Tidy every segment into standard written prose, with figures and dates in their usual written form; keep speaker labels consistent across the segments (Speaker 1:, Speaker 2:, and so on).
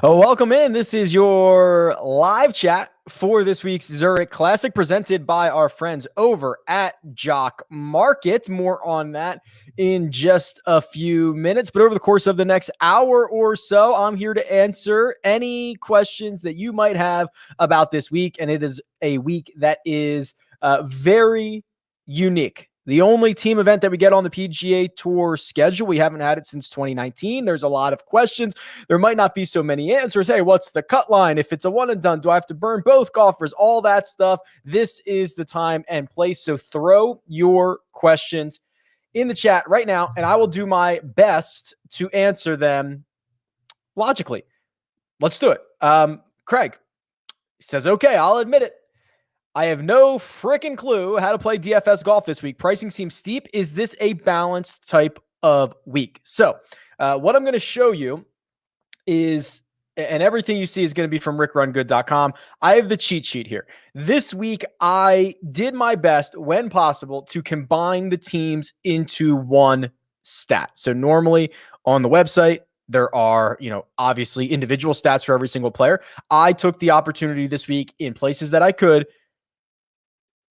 Speaker 1: Welcome in. This is your live chat for this week's Zurich Classic presented by our friends over at Jock Market. More on that in just a few minutes. But over the course of the next hour or so, I'm here to answer any questions that you might have about this week. And it is a week that is very unique. The only team event that we get on the PGA Tour schedule. We haven't had it since 2019. There's a lot of questions. There might not be so many answers. Hey, what's the cut line? If it's a one and done, do I have to burn both golfers? All that stuff. This is the time and place. So throw your questions in the chat right now, and I will do my best to answer them logically. Let's do it. Craig says, okay, I'll admit it. I have no freaking clue how to play DFS golf this week. Pricing seems steep. Is this a balanced type of week? So what I'm going to show you is, and everything you see is going to be from RickRunGood.com. I have the cheat sheet here. This week, I did my best when possible to combine the teams into one stat. So normally on the website, there are, obviously individual stats for every single player. I took the opportunity this week in places that I could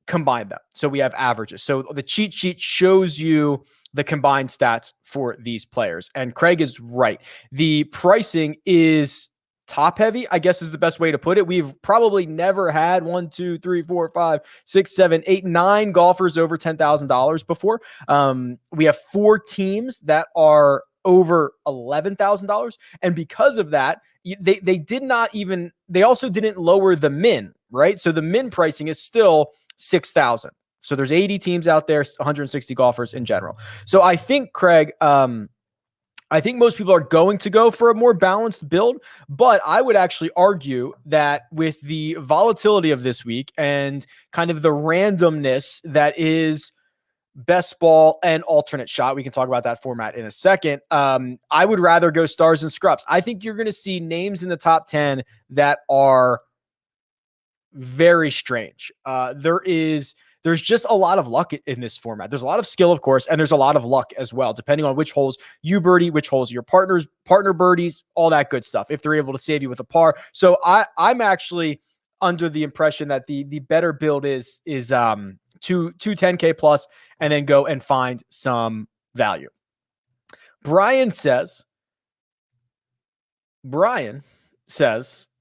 Speaker 1: combine them. So we have averages. So the cheat sheet shows you the combined stats for these players. And Craig is right. The pricing is top heavy, I guess is the best way to put it. We've probably never had 1, 2, 3, 4, 5, 6, 7, 8, 9 golfers over $10,000 before. We have 4 teams that are over $11,000. And because of that, they also didn't lower the min, right? So the min pricing is still 6,000. So there's 80 teams out there, 160 golfers in general. So I think, Craig, I think most people are going to go for a more balanced build, but I would actually argue that with the volatility of this week and kind of the randomness that is best ball and alternate shot, we can talk about that format in a second. I would rather go stars and scrubs. I think you're going to see names in the top 10 that are very strange. There's just a lot of luck in this format. There's a lot of skill, of course, and there's a lot of luck as well, depending on which holes you birdie, which holes your partner birdies, all that good stuff, if they're able to save you with a par. So I'm actually under the impression that the better build is 210K plus, and then go and find some value. Brian says,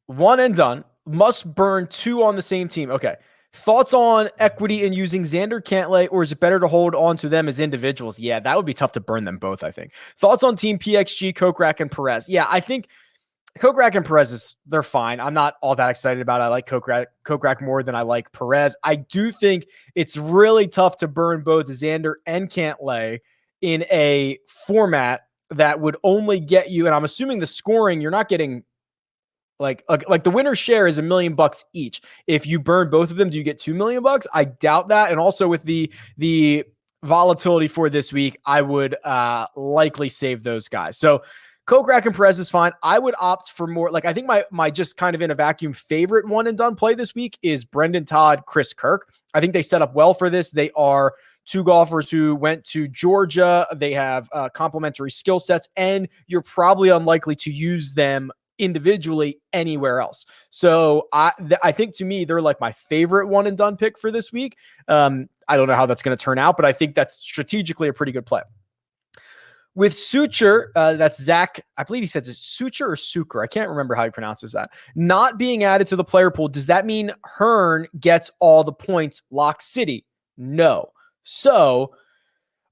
Speaker 1: one and done. Must burn 2 on the same team. Okay. Thoughts on equity in using Xander Cantlay, or is it better to hold on to them as individuals? Yeah, that would be tough to burn them both, I think. Thoughts on Team PXG, Kokrak, and Perez? Yeah, I think Kokrak and Perez, they're fine. I'm not all that excited about it. I like Kokrak more than I like Perez. I do think it's really tough to burn both Xander and Cantlay in a format that would only get you, and I'm assuming the scoring, you're not getting like the winner's share is $1 million each. If you burn both of them, do you get $2 million? I doubt that. And also with the volatility for this week, I would likely save those guys. So Kokrak and Perez is fine. I would opt for more. Like, I think my just kind of in a vacuum favorite one and done play this week is Brendan Todd, Chris Kirk. I think they set up well for this. They are 2 golfers who went to Georgia. They have complementary skill sets, and you're probably unlikely to use them individually anywhere else. So I think, to me, they're like my favorite one and done pick for this week. I don't know how that's going to turn out, but I think that's strategically a pretty good play. With Suture, that's Zach, I believe he says it's Suture or Suker. I can't remember how he pronounces that. Not being added to the player pool, does that mean Hearn gets all the points? Lock City? No. So,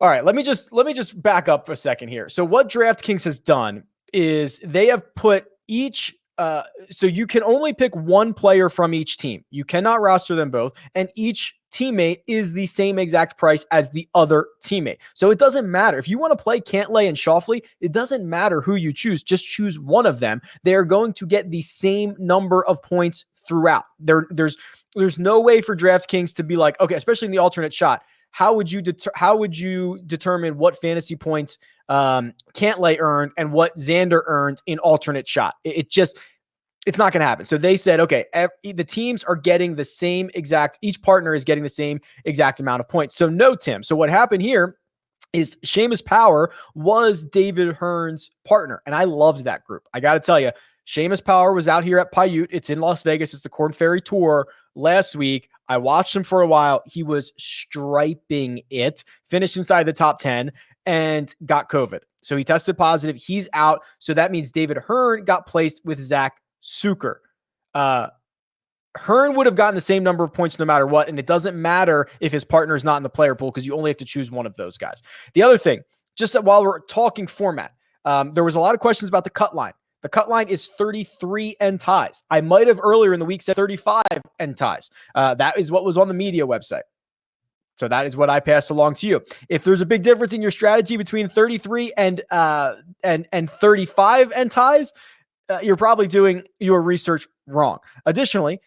Speaker 1: all right, let me just back up for a second here. So what DraftKings has done is they have put each, so you can only pick one player from each team. You cannot roster them both, and each teammate is the same exact price as the other teammate. So it doesn't matter. If you want to play Cantlay and Schauffele, it doesn't matter who you choose. Just choose one of them. They are going to get the same number of points throughout. There's no way for DraftKings to be like, okay, especially in the alternate shot, how would you determine what fantasy points Cantlay earned and what Xander earned in alternate shot? It's not going to happen. So they said, okay, the teams are getting the same exact, each partner is getting the same exact amount of points. So no, Tim. So what happened here is Seamus Power was David Hearn's partner, and I loved that group. I got to tell you, Seamus Power was out here at Paiute. It's in Las Vegas. It's the Corn Ferry Tour last week. I watched him for a while. He was striping it, finished inside the top 10, and got COVID. So he tested positive. He's out. So that means David Hearn got placed with Zach Sucher. Hearn would have gotten the same number of points no matter what, and it doesn't matter if his partner is not in the player pool because you only have to choose one of those guys. The other thing, just while we're talking format, there was a lot of questions about the cut line. The cut line is 33 and ties. I might have earlier in the week said 35 and ties. That is what was on the media website. So that is what I pass along to you. If there's a big difference in your strategy between 33 and 35 and ties, you're probably doing your research wrong. Additionally,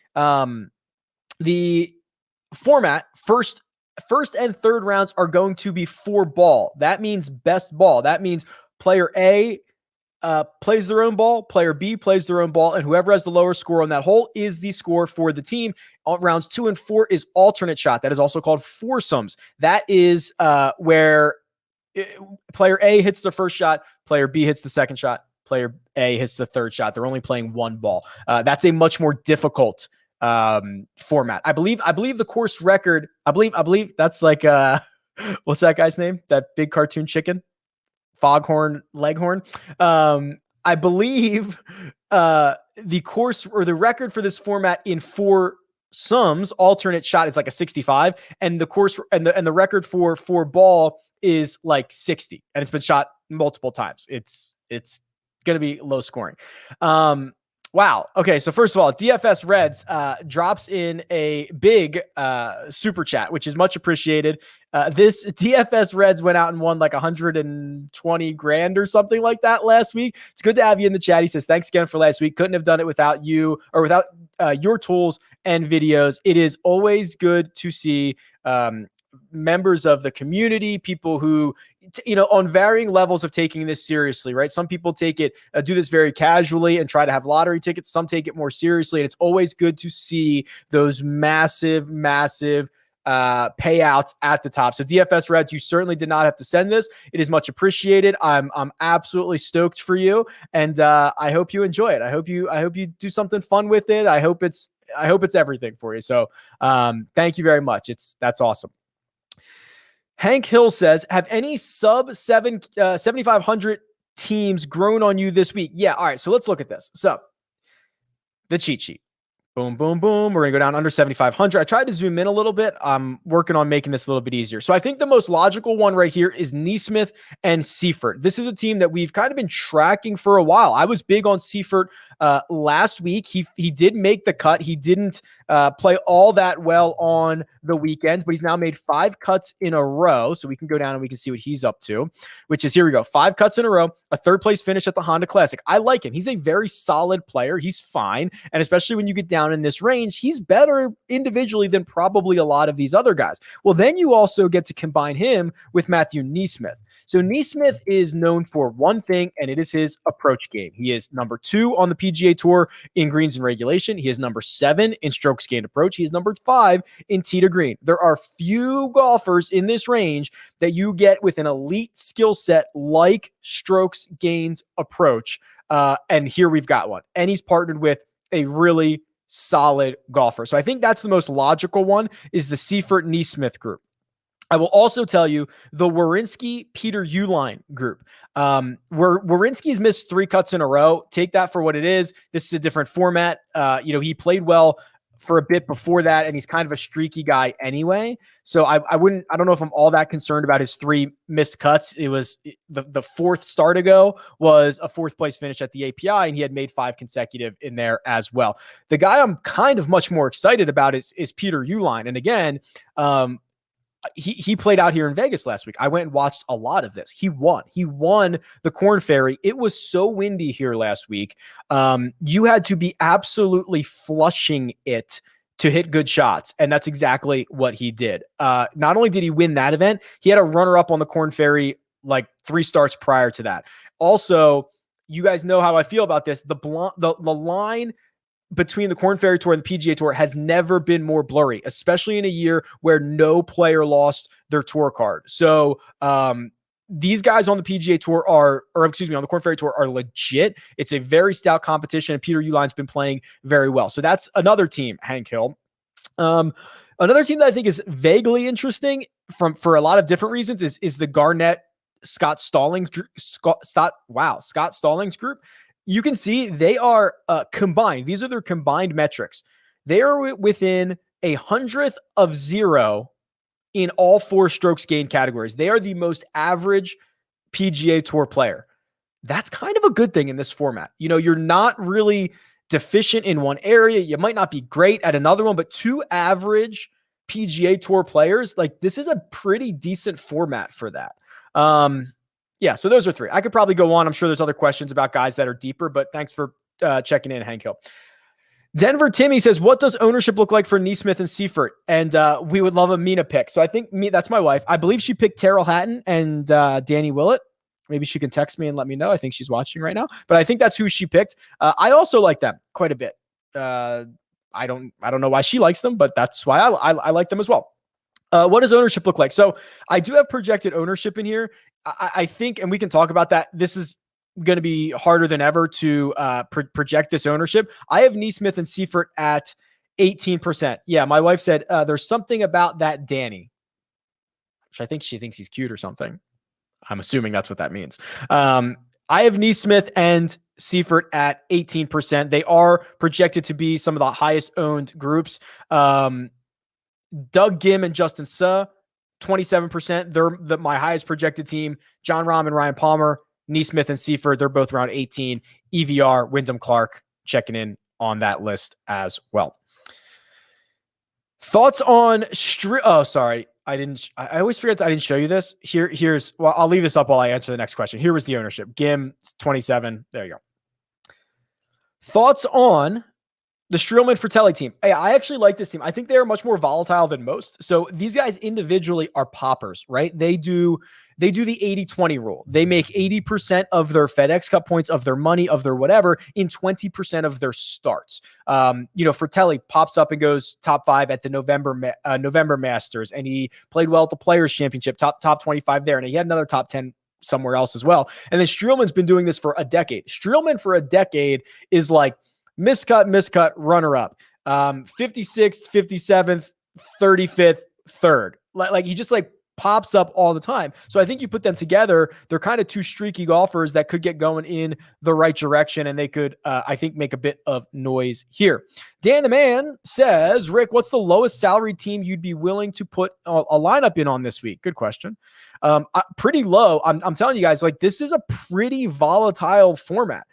Speaker 1: the format, first and third rounds are going to be 4 ball. That means best ball. That means player A plays their own ball, player B plays their own ball, and whoever has the lower score on that hole is the score for the team. Rounds 2 and 4 is alternate shot. That is also called foursomes. That is where player A hits the first shot, player B hits the second shot, player A hits the third shot. They're only playing 1 ball. That's a much more difficult format. I believe the course record, I believe that's like, what's that guy's name? That big cartoon chicken? Foghorn Leghorn. I believe the course or the record for this format in 4 sums, alternate shot, is like a 65, and the course and the record for 4 ball is like 60, and it's been shot multiple times. It's going to be low scoring. Wow. Okay. So first of all, DFS Reds drops in a big super chat, which is much appreciated. This DFS Reds went out and won like 120 grand or something like that last week. It's good to have you in the chat. He says, thanks again for last week. Couldn't have done it without you or without your tools and videos. It is always good to see members of the community, people who, on varying levels of taking this seriously, right? Some people take it, do this very casually and try to have lottery tickets. Some take it more seriously. And it's always good to see those massive payouts at the top. So DFS Reds, you certainly did not have to send this. It is much appreciated. I'm absolutely stoked for you. And I hope you enjoy it. I hope you do something fun with it. I hope it's everything for you. So thank you very much. That's awesome. Hank Hill says, have any sub 7,500 teams grown on you this week? Yeah. All right. So let's look at this. So the cheat sheet. Boom, boom, boom. We're going to go down under 7,500. I tried to zoom in a little bit. I'm working on making this a little bit easier. So I think the most logical one right here is Neesmith and Seifert. This is a team that we've kind of been tracking for a while. I was big on Seifert last week. He did make the cut. He didn't play all that well on the weekend, but he's now made 5 cuts in a row. So we can go down and we can see what he's up to, which is, here we go, 5 cuts in a row, a 3rd place finish at the Honda Classic. I like him. He's a very solid player. He's fine. And especially when you get down in this range, he's better individually than probably a lot of these other guys. Well, then you also get to combine him with Matthew Neesmith. So Neesmith is known for one thing, and it is his approach game. He is number 2 on the PGA Tour in greens and regulation. He is number 7 in strokes gained approach. He is number 5 in tee to green. There are few golfers in this range that you get with an elite skill set like strokes gained approach. And here we've got one. And he's partnered with a really solid golfer. So I think that's the most logical one, is the Seifert Neesmith group. I will also tell you the Werenski Peter Uihlein group. Werenski's missed 3 cuts in a row. Take that for what it is. This is a different format. He played well for a bit before that, and he's kind of a streaky guy anyway. So I don't know if I'm all that concerned about his 3 missed cuts. It was the 4th start ago was a 4th place finish at the API, and he had made 5 consecutive in there as well. The guy I'm kind of much more excited about is Peter Uihlein. And again, he played out here in Vegas last week. I went and watched a lot of this. He won the Corn Ferry. It was so windy here last week. You had to be absolutely flushing it to hit good shots. And that's exactly what he did. Not only did he win that event, he had a runner up on the Corn Ferry like 3 starts prior to that. Also, you guys know how I feel about this. The line between the Corn Ferry Tour and the PGA Tour has never been more blurry, especially in a year where no player lost their tour card. So these guys on the PGA Tour on the Korn Ferry Tour are legit. It's a very stout competition, and Peter Uihlein has been playing very well. So that's another team, Hank Hill. Another team that I think is vaguely interesting for a lot of different reasons is the Garnett Scott Stallings group. You can see they are combined. These are their combined metrics. They are within 100th of 0 in all 4 strokes gained categories. They are the most average PGA Tour player. That's kind of a good thing in this format. You're not really deficient in one area. You might not be great at another one, but 2 average PGA Tour players, this is a pretty decent format for that. So those are 3. I could probably go on. I'm sure there's other questions about guys that are deeper, but thanks for checking in, Hank Hill. Denver Timmy says, what does ownership look like for Neesmith and Seifert? And we would love a Mina pick. So I think that's my wife. I believe she picked Terrell Hatton and Danny Willett. Maybe she can text me and let me know. I think she's watching right now, but I think that's who she picked. I also like them quite a bit. I don't know why she likes them, but that's why I like them as well. What does ownership look like? So I do have projected ownership in here. I think, and we can talk about that. This is going to be harder than ever to project this ownership. I have Neesmith and Seifert at 18%. Yeah, my wife said there's something about that Danny, which I think she thinks he's cute or something. I'm assuming that's what that means. I have Neesmith and Seifert at 18%. They are projected to be some of the highest owned groups. Doug Gim and Justin Suh, 27%. They're my highest projected team. John Rahm and Ryan Palmer, Neesmith and Seifert, they're both around 18. EVR, Wyndham Clark checking in on that list as well. Thoughts on I always forget that I didn't show you this. Well, I'll leave this up while I answer the next question. Here was the ownership. Gim, 27. There you go. Thoughts on the Streelman Fratelli team. Hey, I actually like this team. I think they are much more volatile than most. So these guys individually are poppers, right? They do the 80-20 rule. They make 80% of their FedEx Cup points, of their money, of their whatever, in 20% of their starts. Fratelli pops up and goes top 5 at the November Masters, and he played well at the Players Championship, top 25 there, and he had another top 10 somewhere else as well. And then Streelman's been doing this for a decade. Streelman for a decade is like miscut, runner-up, 56th, 57th, 35th, 3rd. Like he just pops up all the time. So I think you put them together, they're kind of 2 streaky golfers that could get going in the right direction, and they could, I think, make a bit of noise here. Dan the Man says, Rick, what's the lowest salary team you'd be willing to put a lineup in on this week? Good question. Pretty low. I'm telling you guys, this is a pretty volatile format.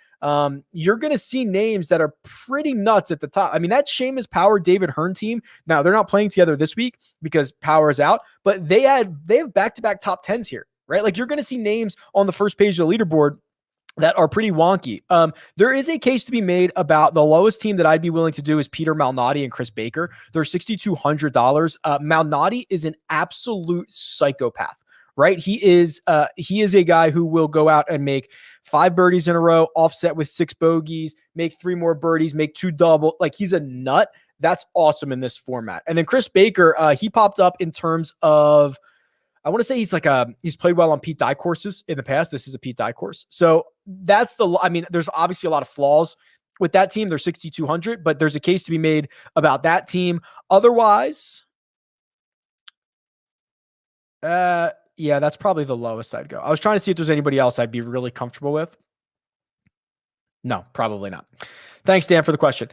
Speaker 1: You're going to see names that are pretty nuts at the top. I mean, that Seamus Power, David Hearn team. Now they're not playing together this week because Power is out, but they have back-to-back top 10s here, right? You're going to see names on the first page of the leaderboard that are pretty wonky. There is a case to be made about the lowest team that I'd be willing to do is Peter Malnati and Chris Baker. They're $6,200. Malnati is an absolute psychopath. Right. He is a guy who will go out and make 5 birdies in a row, offset with 6 bogeys, make 3 more birdies, make 2 double. He's a nut. That's awesome in this format. And then Chris Baker, he popped up in terms of, I want to say he's played well on Pete Dye courses in the past. This is a Pete Dye course. So there's obviously a lot of flaws with that team. They're 6,200, but there's a case to be made about that team. Otherwise, yeah, that's probably the lowest I'd go. I was trying to see if there's anybody else I'd be really comfortable with. No, probably not. Thanks, Dan, for the question.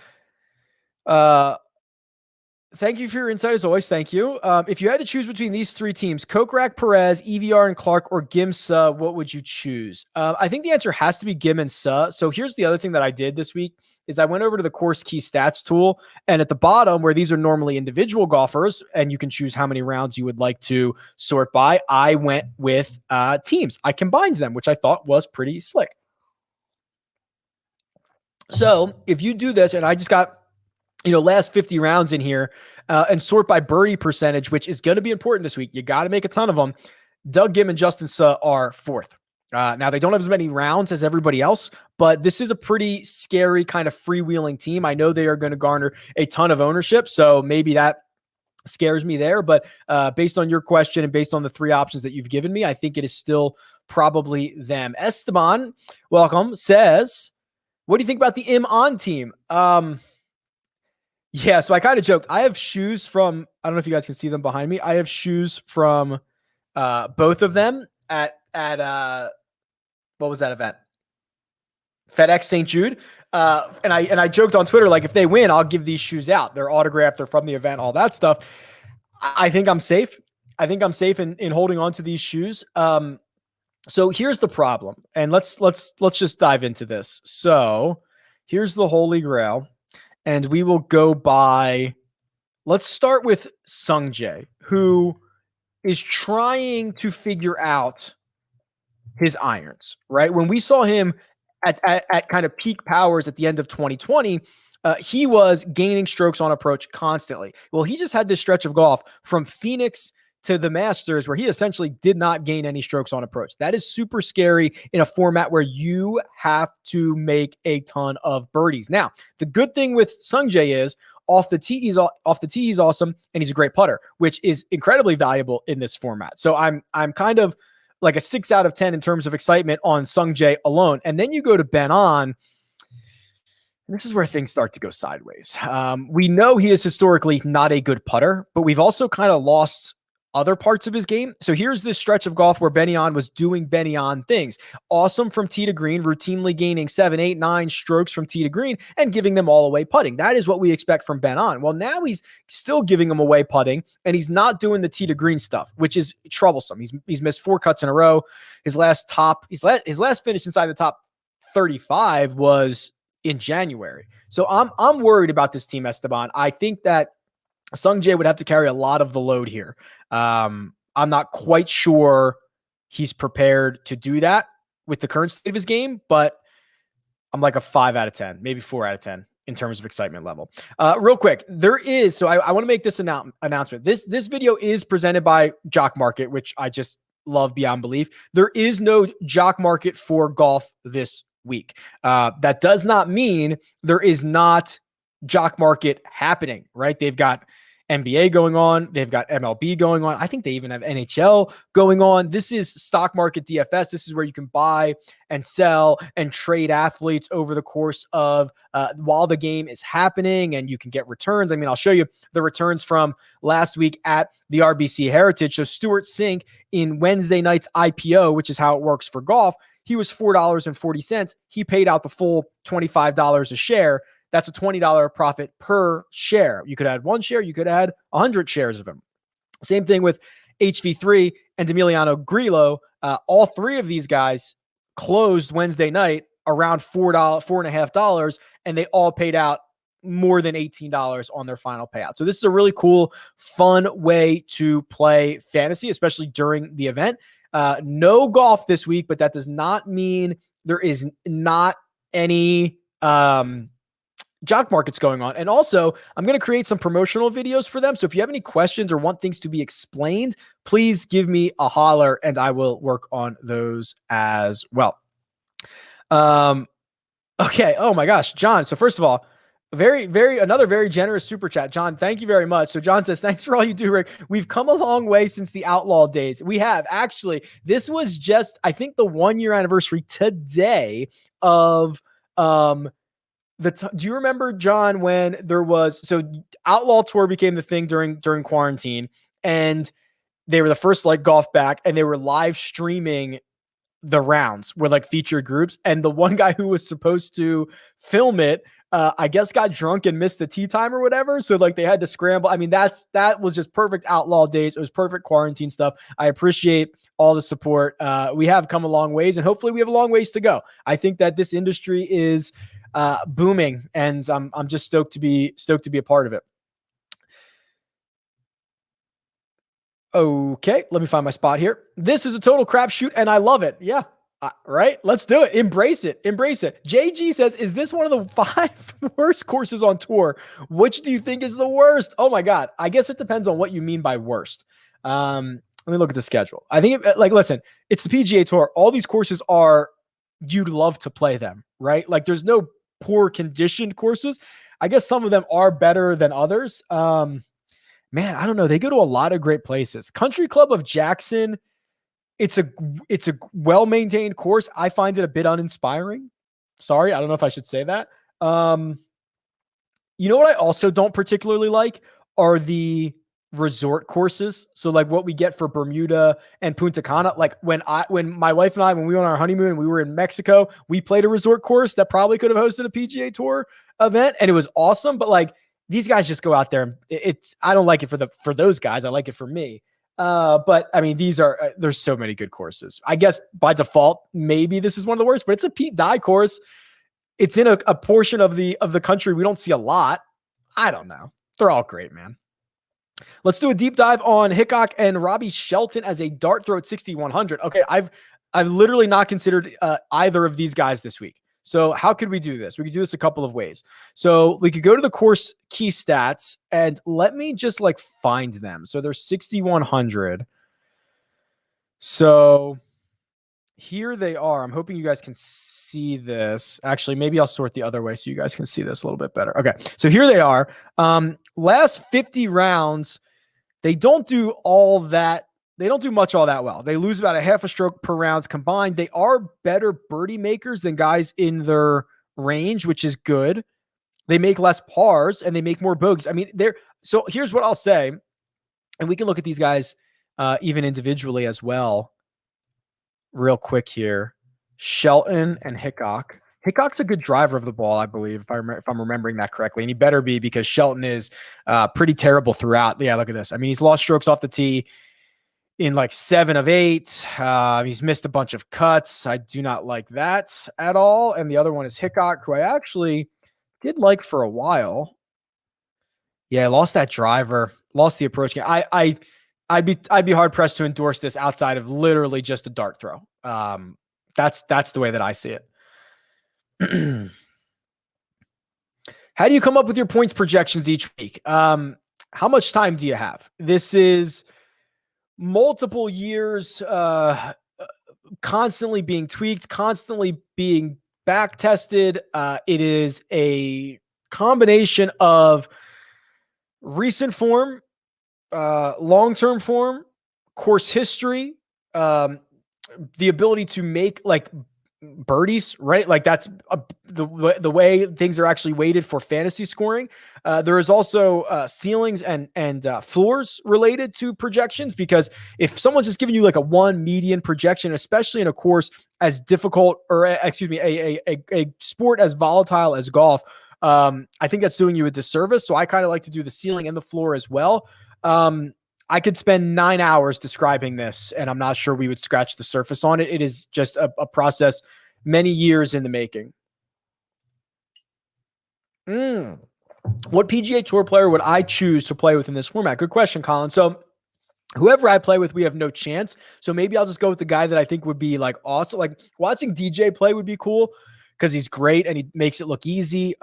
Speaker 1: Thank you for your insight as always. Thank you. If you had to choose between these 3 teams, Kokrak, Perez, EVR, and Clark, or Gim, Suh, what would you choose? I think the answer has to be Gim and Suh. So here's the other thing that I did this week is I went over to the Course Key Stats tool, and at the bottom where these are normally individual golfers, and you can choose how many rounds you would like to sort by, I went with teams. I combined them, which I thought was pretty slick. So if you do this, and I just got last 50 rounds in here and sort by birdie percentage, which is going to be important this week. You got to make a ton of them. Doug Gim and Justin Suh are 4th. Now they don't have as many rounds as everybody else, but this is a pretty scary kind of freewheeling team. I know they are going to garner a ton of ownership. So maybe that scares me there. But based on your question and based on the three options that you've given me, I think it is still probably them. Esteban, welcome, says, what do you think about the Im On team? Yeah, so I kind of joked. I have shoes from, I don't know if you guys can see them behind me. I have shoes from both of them at what was that event? FedEx St. Jude. And I joked on Twitter, like, if they win, I'll give these shoes out. They're autographed, they're from the event, all that stuff. I think I'm safe. I think I'm safe in holding on to these shoes. So here's the problem. And let's just dive into this. So here's the Holy Grail. And we will go by, let's start with Sung Jae, who is trying to figure out his irons, right? When we saw him at kind of peak powers at the end of 2020, he was gaining strokes on approach constantly. Well, he just had this stretch of golf from Phoenix to the Masters where he essentially did not gain any strokes on approach. That is super scary in a format where you have to make a ton of birdies. Now, the good thing with Sung Jae is off the tee, he's awesome, and he's a great putter, which is incredibly valuable in this format. So I'm kind of like a 6 out of 10 in terms of excitement on Sung Jae alone. And then you go to Ben On. This is where things start to go sideways. We know he is historically not a good putter, but we've also kind of lost other parts of his game. So here's this stretch of golf where Benny On was doing Benny On things. Awesome from tee to green, routinely gaining 7, 8, 9 strokes from tee to green and giving them all away putting. That is what we expect from Ben On. Well, now he's still giving them away putting, and he's not doing the tee to green stuff, which is troublesome. He's missed 4 cuts in a row. His last finish inside the top 35 was in January. So I'm worried about this team, Esteban. I think that Sung Jae would have to carry a lot of the load here. I'm not quite sure he's prepared to do that with the current state of his game, but I'm like a 5 out of 10, maybe 4 out of 10 in terms of excitement level. Real quick, I want to make this announcement. This video is presented by Jock Market, which I just love beyond belief. There is no Jock Market for golf this week. That does not mean there is not Jock Market happening, right? They've got NBA going on. They've got MLB going on. I think they even have NHL going on. This is stock market DFS. This is where you can buy and sell and trade athletes over the course of while the game is happening, and you can get returns. I mean, I'll show you the returns from last week at the RBC Heritage. So Stuart Sink in Wednesday night's IPO, which is how it works for golf, he was $4.40. He paid out the full $25 a share. That's a $20 profit per share. You could add 1 share. You could add 100 shares of him. Same thing with HV3 and Emiliano Grillo. All 3 of these guys closed Wednesday night around $4.50, and they all paid out more than $18 on their final payout. So this is a really cool, fun way to play fantasy, especially during the event. No golf this week, but that does not mean there is not any Jock Markets going on. And also, I'm going to create some promotional videos for them. So if you have any questions or want things to be explained, please give me a holler and I will work on those as well. Okay. Oh my gosh, John. So first of all, another very generous super chat. John, thank you very much. So John says, thanks for all you do, Rick. We've come a long way since the outlaw days. We have actually. This was just, I think, the 1-year anniversary today of do you remember, John, when there was, so Outlaw Tour became the thing during quarantine, and they were the first like golf back, and they were live streaming the rounds with like featured groups. And the one guy who was supposed to film it, I guess got drunk and missed the tee time or whatever. So like they had to scramble. I mean, that was just perfect outlaw days. It was perfect quarantine stuff. I appreciate all the support. We have come a long ways, and hopefully we have a long ways to go. I think that this industry is booming, and I'm just stoked to be a part of it. Okay, let me find my spot here. This is a total crapshoot, and I love it. Yeah, right. Let's do it. Embrace it. JG says, "Is this one of the 5 worst courses on tour? Which do you think is the worst?" Oh my God. I guess it depends on what you mean by worst. Let me look at the schedule. I think listen, it's the PGA Tour. All these courses are, you'd love to play them, right? Like there's no poor conditioned courses. I guess some of them are better than others. man, I don't know. They go to a lot of great places. Country Club of Jackson. It's a well-maintained course. I find it a bit uninspiring. Sorry, I don't know if I should say that. You know what I also don't particularly like are the resort courses. So like what we get for Bermuda and Punta Cana. Like when my wife and I, when we went on our honeymoon and we were in Mexico, we played a resort course that probably could have hosted a PGA Tour event, and it was awesome. But like these guys just go out there and I don't like it for those guys. I like it for me. But I mean, there's so many good courses. I guess by default, maybe this is one of the worst, but it's a Pete Dye course. It's in a portion of the country we don't see a lot. I don't know. They're all great, man. Let's do a deep dive on Hickok and Robbie Shelton as a dart throw at 6,100. Okay, I've literally not considered either of these guys this week. So how could we do this? We could do this a couple of ways. So we could go to the course key stats and let me just like find them. So they're 6,100. So here they are. I'm hoping you guys can see this. Actually, maybe I'll sort the other way so you guys can see this a little bit better. Okay, so here they are. Last 50 rounds, they don't do all that. They don't do much all that well. They lose about a half a stroke per round combined. They are better birdie makers than guys in their range, which is good. They make less pars and they make more bogeys. I mean, so here's what I'll say, and we can look at these guys even individually as well. Real quick here, Shelton and Hickok. Hickok's a good driver of the ball, I believe, if I'm remembering that correctly, and he better be because Shelton is pretty terrible throughout. Yeah, look at this. I mean, he's lost strokes off the tee in like 7 of 8. He's missed a bunch of cuts. I do not like that at all. And the other one is Hickok, who I actually did like for a while. Yeah, I lost that driver, lost the approach game. I'd be hard pressed to endorse this outside of literally just a dart throw. That's the way that I see it. How do you come up with your points projections each week? How much time do you have? This is multiple years, constantly being tweaked, constantly being back tested. It is a combination of recent form, long-term form, course history, the ability to make like birdies, right? Like that's the way things are actually weighted for fantasy scoring. There is also ceilings and floors related to projections, because if someone's just giving you like a one median projection, especially in a course as difficult, or excuse me, a sport as volatile as golf, I think that's doing you a disservice. So I kind of like to do the ceiling and the floor as well. I could spend 9 hours describing this, and I'm not sure we would scratch the surface on it. It is just a process many years in the making. What PGA Tour player would I choose to play with in this format? Good question, Colin. So whoever I play with, we have no chance. So maybe I'll just go with the guy that I think would be like awesome. Like watching DJ play would be cool because he's great and he makes it look easy.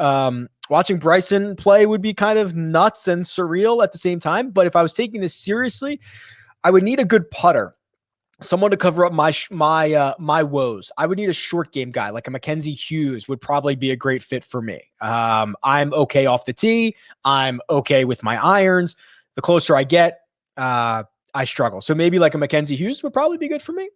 Speaker 1: Watching Bryson play would be kind of nuts and surreal at the same time. But if I was taking this seriously, I would need a good putter, someone to cover up my woes. I would need a short game guy like a Mackenzie Hughes would probably be a great fit for me. I'm okay off the tee. I'm okay with my irons. The closer I get, I struggle. So maybe like a Mackenzie Hughes would probably be good for me.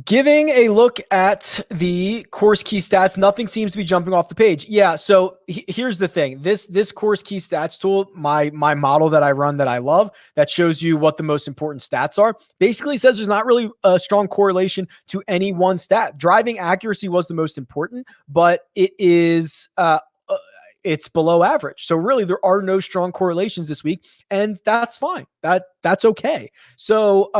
Speaker 1: Giving a look at the course key stats, nothing seems to be jumping off the page. Yeah, so here's the thing. This course key stats tool, my model that I run that I love, that shows you what the most important stats are, basically says there's not really a strong correlation to any one stat. Driving accuracy was the most important, but it is it's below average. So really there are no strong correlations this week, and that's fine. That's okay. So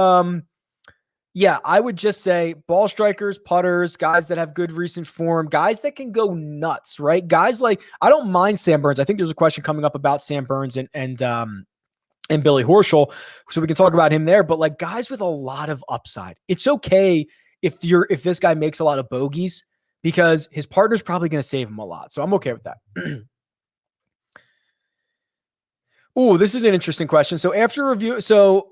Speaker 1: yeah, I would just say ball strikers, putters, guys that have good recent form, guys that can go nuts, right? Guys like, I don't mind Sam Burns. I think there's a question coming up about Sam Burns and Billy Horschel, so we can talk about him there. But like guys with a lot of upside, it's okay if this guy makes a lot of bogeys because his partner's probably going to save him a lot. So I'm okay with that. Oh, this is an interesting question. So after review, so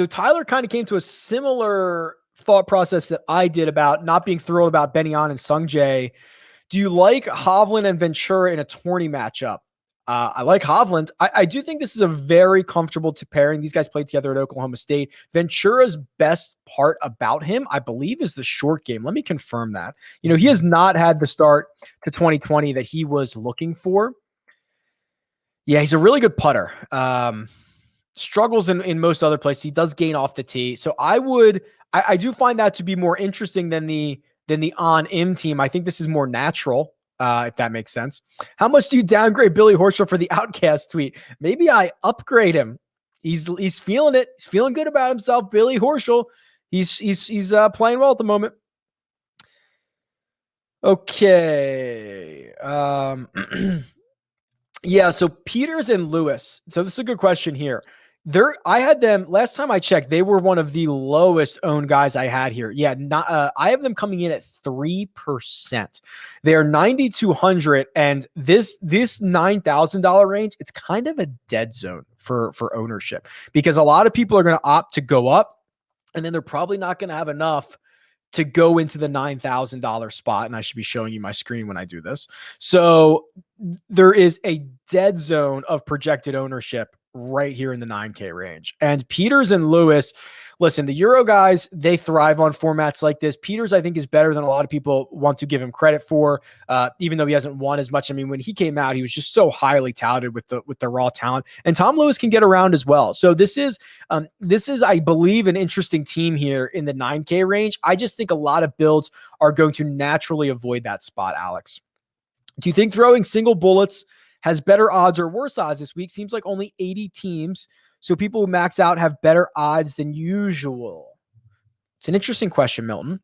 Speaker 1: Tyler kind of came to a similar thought process that I did about not being thrilled about Benyon and Sungjae. Do you like Hovland and Ventura in a tourney matchup? I like Hovland. I do think this is a very comfortable pairing. These guys played together at Oklahoma State. Ventura's best part about him, I believe, is the short game. Let me confirm that. He has not had the start to 2020 that he was looking for. Yeah, he's a really good putter. Struggles in most other places. He does gain off the tee. So I do find that to be more interesting than the on-im team. I think this is more natural. If that makes sense. How much do you downgrade Billy Horschel for the Outcast tweet? Maybe I upgrade him. He's feeling it. He's feeling good about himself. Billy Horschel. He's playing well at the moment. Okay. Yeah. So Peters and Lewis. So this is a good question here. I had them last time I checked. They were one of the lowest owned guys I had here. Yeah, I have them coming in at 3%. They are 9,200, and this $9,000 range. It's kind of a dead zone for ownership because a lot of people are going to opt to go up, and then they're probably not going to have enough to go into the $9,000 spot. And I should be showing you my screen when I do this. So there is a dead zone of projected ownership right here in the 9K range. And Peters and Lewis, listen, the Euro guys, they thrive on formats like this. Peters, I think, is better than a lot of people want to give him credit for, even though he hasn't won as much. I mean, when he came out, he was just so highly touted with the raw talent. And Tom Lewis can get around as well. So this is, I believe, an interesting team here in the 9K range. I just think a lot of builds are going to naturally avoid that spot, Alex. Do you think throwing single bullets has better odds or worse odds this week? Seems like only 80 teams. So people who max out have better odds than usual. It's an interesting question, Milton.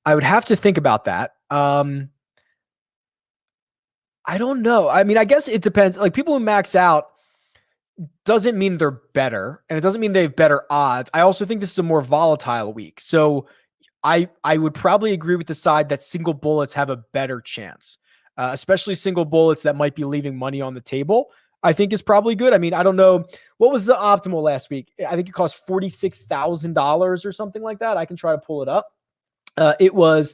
Speaker 1: I would have to think about that. I don't know. I mean, I guess it depends. Like, people who max out doesn't mean they're better, and it doesn't mean they have better odds. I also think this is a more volatile week. So I would probably agree with the side that single bullets have a better chance. Especially single bullets that might be leaving money on the table, I think is probably good. I mean, I don't know. What was the optimal last week? I think it cost $46,000 or something like that. I can try to pull it up. It was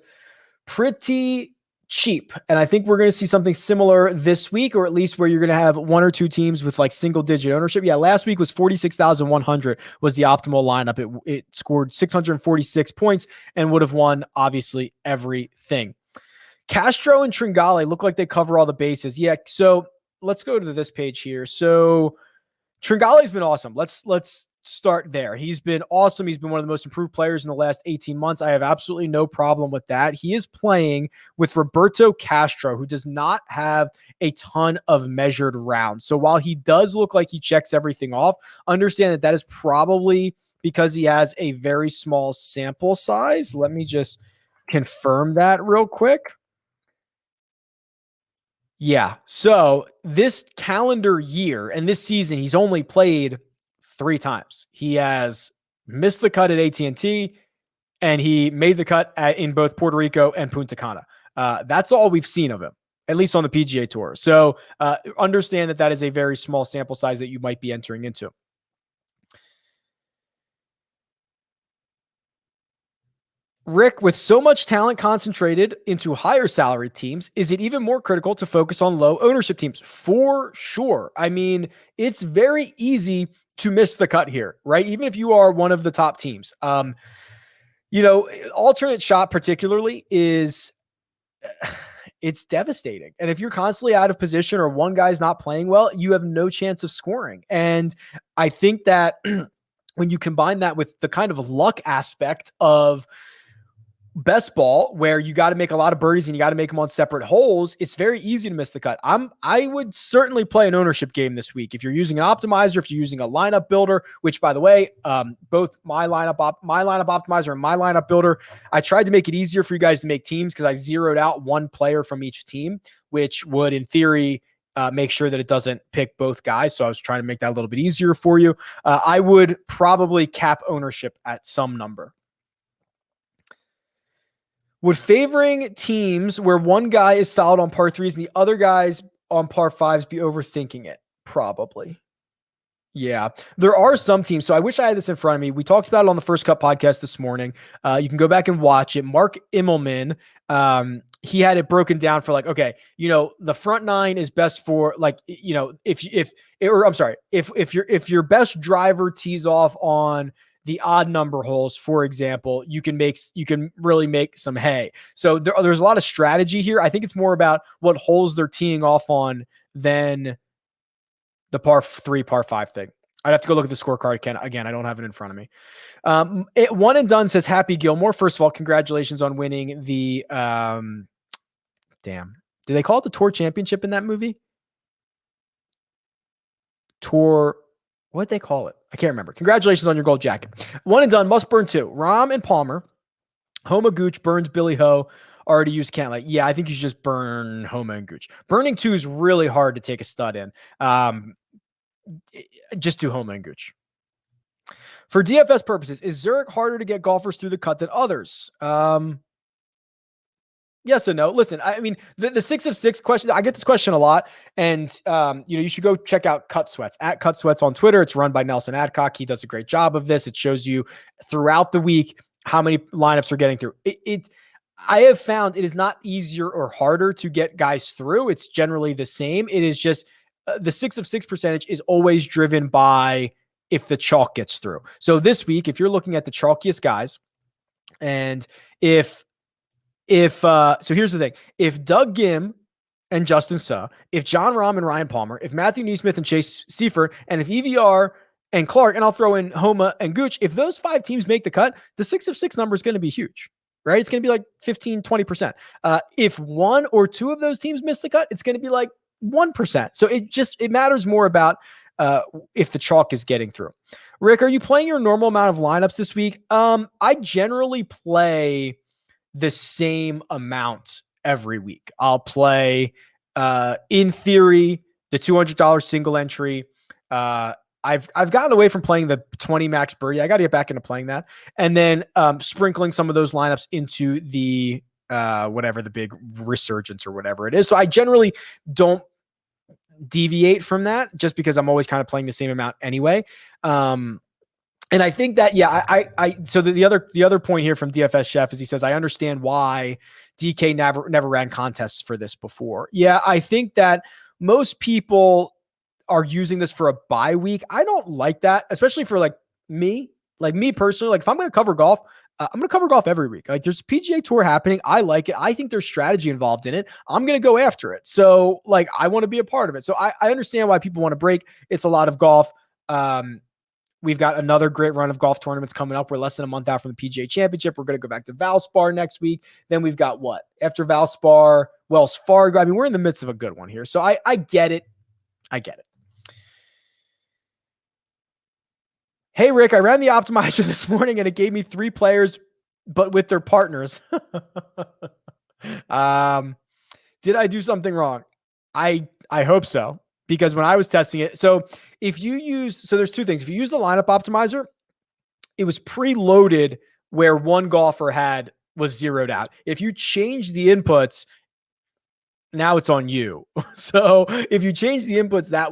Speaker 1: pretty cheap. And I think we're going to see something similar this week, or at least where you're going to have one or two teams with like single digit ownership. Yeah. Last week was 46,100 was the optimal lineup. It scored 646 points and would have won obviously everything. Castro and Tringale look like they cover all the bases. Yeah, so let's go to this page here. So Tringale's been awesome. Let's start there. He's been awesome. He's been one of the most improved players in the last 18 months. I have absolutely no problem with that. He is playing with Roberto Castro, who does not have a ton of measured rounds. So while he does look like he checks everything off, understand that is probably because he has a very small sample size. Let me just confirm that real quick. Yeah. So this calendar year and this season, he's only played 3 times. He has missed the cut at AT&T, and he made the cut in both Puerto Rico and Punta Cana. That's all we've seen of him, at least on the PGA Tour. So understand that is a very small sample size that you might be entering into. Rick, with so much talent concentrated into higher salary teams, is it even more critical to focus on low ownership teams? For sure. I mean, it's very easy to miss the cut here, right? Even if you are one of the top teams. Alternate shot particularly is it's devastating. And if you're constantly out of position or one guy's not playing well, you have no chance of scoring. And I think that when you combine that with the kind of luck aspect of best ball, where you got to make a lot of birdies and you got to make them on separate holes, it's very easy to miss the cut. I would certainly play an ownership game this week. If you're using an optimizer, if you're using a lineup builder, which by the way, both my lineup optimizer and my lineup builder, I tried to make it easier for you guys to make teams because I zeroed out one player from each team, which would in theory make sure that it doesn't pick both guys. So I was trying to make that a little bit easier for you. I would probably cap ownership at some number. Would favoring teams where one guy is solid on par 3s and the other guys on par 5s be overthinking it? Probably. Yeah, there are some teams. So I wish I had this in front of me. We talked about it on the First Cut podcast this morning. You can go back and watch it. Mark Immelman, he had it broken down for like, okay, the front nine is best for like, if your best driver tees off on the odd number holes, for example, you can really make some hay. So there's a lot of strategy here. I think it's more about what holes they're teeing off on than the par 3, par 5 thing. I'd have to go look at the scorecard again. I don't have it in front of me. One and Done says Happy Gilmore. First of all, congratulations on winning the did they call it the Tour Championship in that movie? Tour, what'd they call it? I can't remember. Congratulations on your gold jacket. One and Done must burn 2. Rahm and Palmer. Homa Gooch burns Billy Ho. Already used Cantlay. Yeah, I think you should just burn Homa and Gooch. Burning 2 is really hard to take a stud in. Just do Homa and Gooch. For DFS purposes, is Zurich harder to get golfers through the cut than others? Yes and no. Listen, I mean, the 6 of 6 question, I get this question a lot. And, you should go check out Cut Sweats at Cut Sweats on Twitter. It's run by Nelson Adcock. He does a great job of this. It shows you throughout the week how many lineups are getting through. I have found it is not easier or harder to get guys through. It's generally the same. It is just the 6 of 6 percentage is always driven by if the chalk gets through. So this week, if you're looking at the chalkiest guys, and so here's the thing. If Doug Gim and Justin Suh, if John Rahm and Ryan Palmer, if Matthew Neesmith and Chase Seifert, and if EVR and Clark, and I'll throw in Homa and Gooch, if those 5 teams make the cut, the 6 of 6 number is going to be huge. Right? It's going to be like 15, 20%. If 1 or 2 of those teams miss the cut, it's going to be like 1%. So it matters more about if the chalk is getting through. Rick, are you playing your normal amount of lineups this week? I generally play the same amount every week. I'll play, in theory, the $200 single entry. I've gotten away from playing the 20 max birdie. I got to get back into playing that. And then sprinkling some of those lineups into the whatever the big resurgence or whatever it is. So I generally don't deviate from that just because I'm always kind of playing the same amount anyway. And I think that, so the other point here from DFS Chef is he says, I understand why DK never ran contests for this before. Yeah, I think that most people are using this for a bye week. I don't like that, especially for like me personally. Like if I'm going to cover golf, I'm going to cover golf every week. Like there's PGA Tour happening. I like it. I think there's strategy involved in it. I'm going to go after it. So like, I want to be a part of it. So I understand why people want to break. It's a lot of golf. We've got another great run of golf tournaments coming up. We're less than a month out from the PGA Championship. We're going to go back to Valspar next week. Then we've got what? After Valspar, Wells Fargo. I mean, we're in the midst of a good one here. So I get it. I get it. Hey, Rick, I ran the optimizer this morning and it gave me 3 players, but with their partners. Did I do something wrong? I hope so, because when I was testing it, so there's 2 things. If you use the lineup optimizer, it was preloaded where one golfer was zeroed out. If you change the inputs, now it's on you. So if you change the inputs, that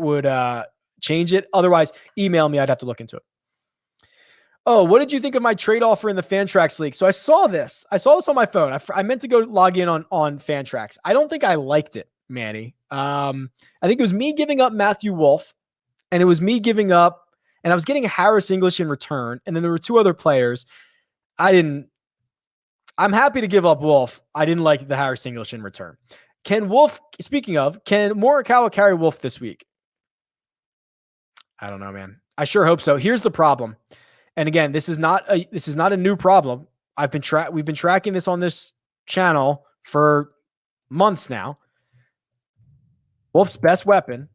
Speaker 1: would change it. Otherwise, email me. I'd have to look into it. Oh, what did you think of my trade offer in the Fantrax league? So I saw this on my phone. I meant to go log in on Fantrax. I don't think I liked it, Manny. I think it was me giving up Matthew Wolff, and it was me giving up, and I was getting Harris English in return. And then there were 2 other players. I'm happy to give up Wolff. I didn't like the Harris English in return. Speaking of, can Morikawa carry Wolff this week? I don't know, man. I sure hope so. Here's the problem. And again, this is not a new problem. We've been tracking this on this channel for months now. Wolff's best weapon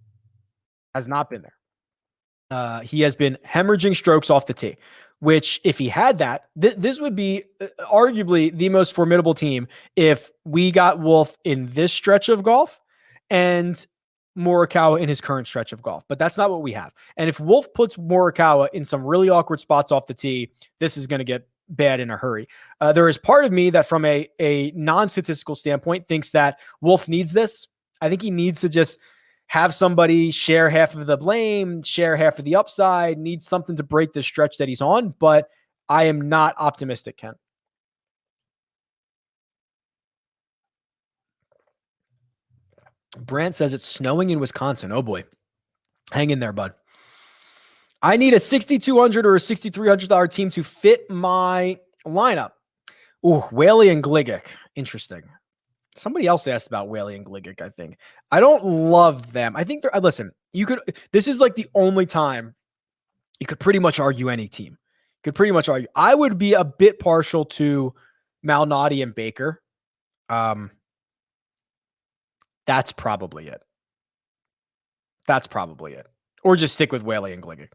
Speaker 1: has not been there. He has been hemorrhaging strokes off the tee, which if he had that, this would be arguably the most formidable team if we got Wolff in this stretch of golf and Morikawa in his current stretch of golf. But that's not what we have. And if Wolff puts Morikawa in some really awkward spots off the tee, this is going to get bad in a hurry. There is part of me that from a non-statistical standpoint thinks that Wolff needs this. I think he needs to just have somebody share half of the blame, share half of the upside, needs something to break the stretch that he's on, but I am not optimistic, Ken. Brant says it's snowing in Wisconsin. Oh boy. Hang in there, bud. I need a $6,200 or a $6,300 team to fit my lineup. Ooh, Whaley and Gligic. Interesting. Somebody else asked about Whaley and Gligic, I think. I don't love them. I think they're, listen, this is like the only time you could pretty much argue any team. Could pretty much argue. I would be a bit partial to Malnati and Baker. That's probably it. Or just stick with Whaley and Gligic.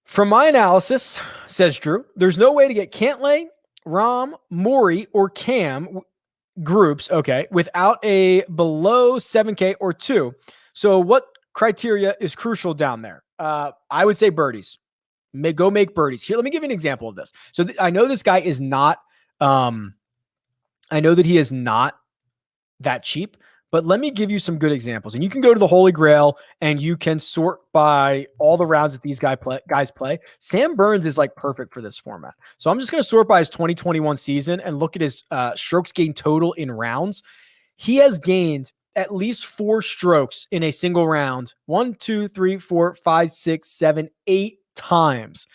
Speaker 1: From my analysis, says Drew, there's no way to get Cantlay, Rom, Maury, or Cam groups, okay, without a below 7K or 2. So what criteria is crucial down there? I would say birdies. Go make birdies. Here, let me give you an example of this. So I know this guy is not, I know that he is not that cheap, but let me give you some good examples. And you can go to the Holy Grail and you can sort by all the rounds that these guys play. Sam Burns is like perfect for this format. So I'm just going to sort by his 2021 season and look at his strokes gained total in rounds. He has gained at least 4 strokes in a single round. 1, 2, 3, 4, 5, 6, 7, 8 times.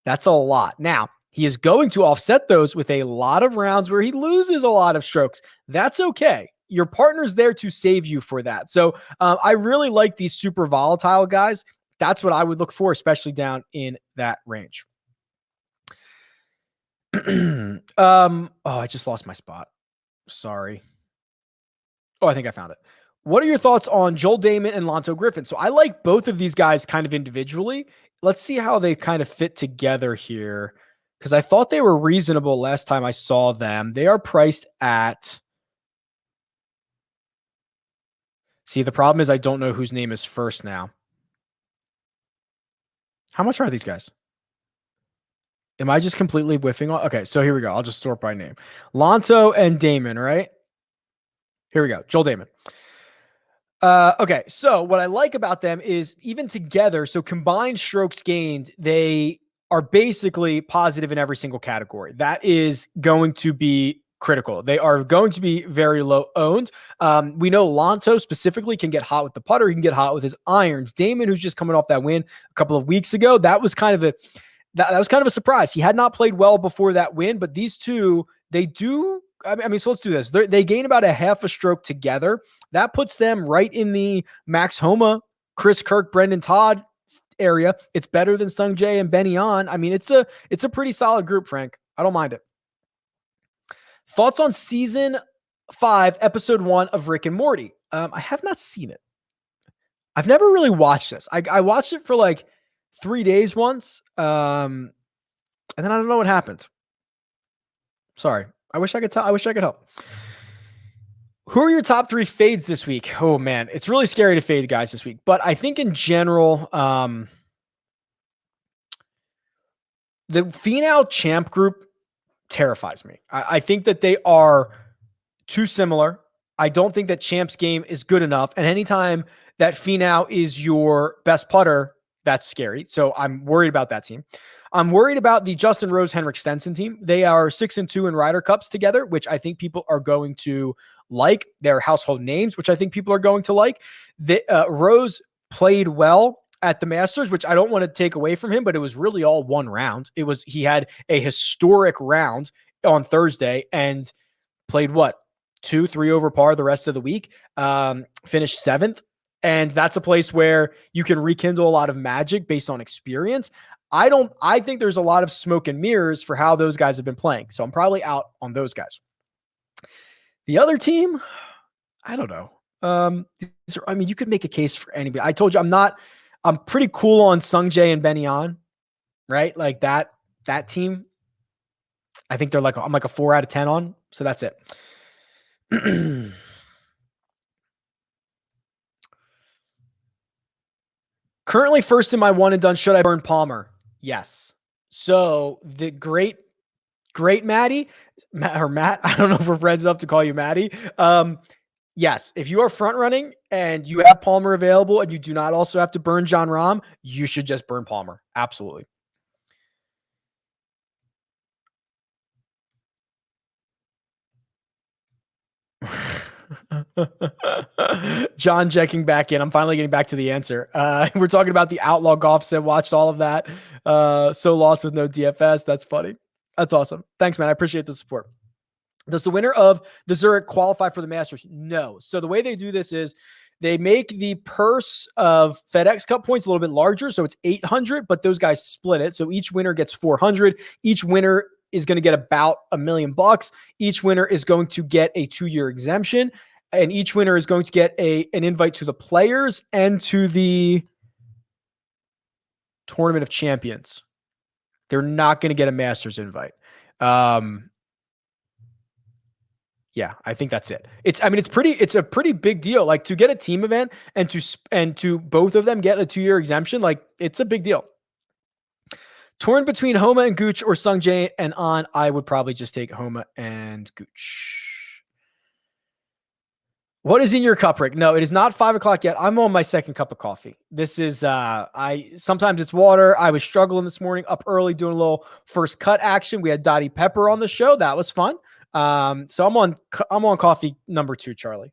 Speaker 1: That's a lot. Now, he is going to offset those with a lot of rounds where he loses a lot of strokes. That's okay. Your partner's there to save you for that. So I really like these super volatile guys. That's what I would look for, especially down in that range. I just lost my spot. Sorry. Oh, I think I found it. What are your thoughts on Joel Damon and Lonto Griffin? So I like both of these guys kind of individually. Let's see how they kind of fit together here, because I thought they were reasonable last time I saw them. They are priced at... See, the problem is I don't know whose name is first now. How much are these guys? Am I just completely whiffing on? Okay, so here we go. I'll just sort by name. Lonto and Damon, right? Here we go. Joel Damon. Okay, so what I like about them is even together, so combined strokes gained, they are basically positive in every single category. That is going to be critical. They are going to be very low owned. We know Lonto specifically can get hot with the putter. He can get hot with his irons. Damon, who's just coming off that win a couple of weeks ago, that was kind of a surprise. He had not played well before that win, but these two, they do. I mean, so let's do this. They gain about a half a stroke together. That puts them right in the Max Homa, Chris Kirk, Brendan Todd area. It's better than Sung Jae and Benny On. I mean, it's a pretty solid group, Frank. I don't mind it. Thoughts on season 5, episode 1 of Rick and Morty? I have not seen it. I've never really watched this. I watched it for like 3 days once. And then I don't know what happened. Sorry. I wish I could tell. I wish I could help. Who are your top 3 fades this week? Oh man, it's really scary to fade guys this week. But I think in general, the Finau Champ group terrifies me. I think that they are too similar. I don't think that Champ's game is good enough. And anytime that Finau is your best putter, that's scary. So I'm worried about that team. I'm worried about the Justin Rose, Henrik Stenson team. They are 6-2 in Ryder Cups together, which I think people are going to like. They're household names, which I think people are going to like. Rose played well at the Masters, which I don't want to take away from him, but it was really all one round. He had a historic round on Thursday and played 2-3 over par the rest of the week, finished 7th. And that's a place where you can rekindle a lot of magic based on experience. I think there's a lot of smoke and mirrors for how those guys have been playing. So I'm probably out on those guys. The other team, I don't know. I mean, you could make a case for anybody. I told you I'm pretty cool on Sung Jae and Benny On, right? Like that team. I think I'm like a 4 out of 10 on. So that's it. Currently first in my one and done. Should I burn Palmer? Yes. So the great Matt, I don't know if we're friends enough to call you Matty. Yes, if you are front running and you have Palmer available and you do not also have to burn John Rahm, you should just burn Palmer. Absolutely. John checking back in. I'm finally getting back to the answer. We're talking about the Outlaw Golf set. Watched all of that. So lost with no DFS. That's funny. That's awesome. Thanks, man. I appreciate the support. Does the winner of the Zurich qualify for the Masters? No. So the way they do this is they make the purse of FedEx Cup points a little bit larger. So it's 800, but those guys split it. So each winner gets 400. Each winner is going to get about $1 million. Each winner is going to get a 2-year exemption. And each winner is going to get an invite to the Players and to the Tournament of Champions. They're not going to get a Masters invite. Yeah, I think that's it. It's a pretty big deal. Like to get a team event and to both of them get a 2-year exemption, like it's a big deal. Torn between Homa and Gooch or Sung Jae and An, I would probably just take Homa and Gooch. What is in your cup, Rick? No, it is not 5:00 yet. I'm on my second cup of coffee. This is, sometimes it's water. I was struggling this morning up early doing a little first cut action. We had Dottie Pepper on the show. That was fun. So I'm on coffee number 2, Charlie.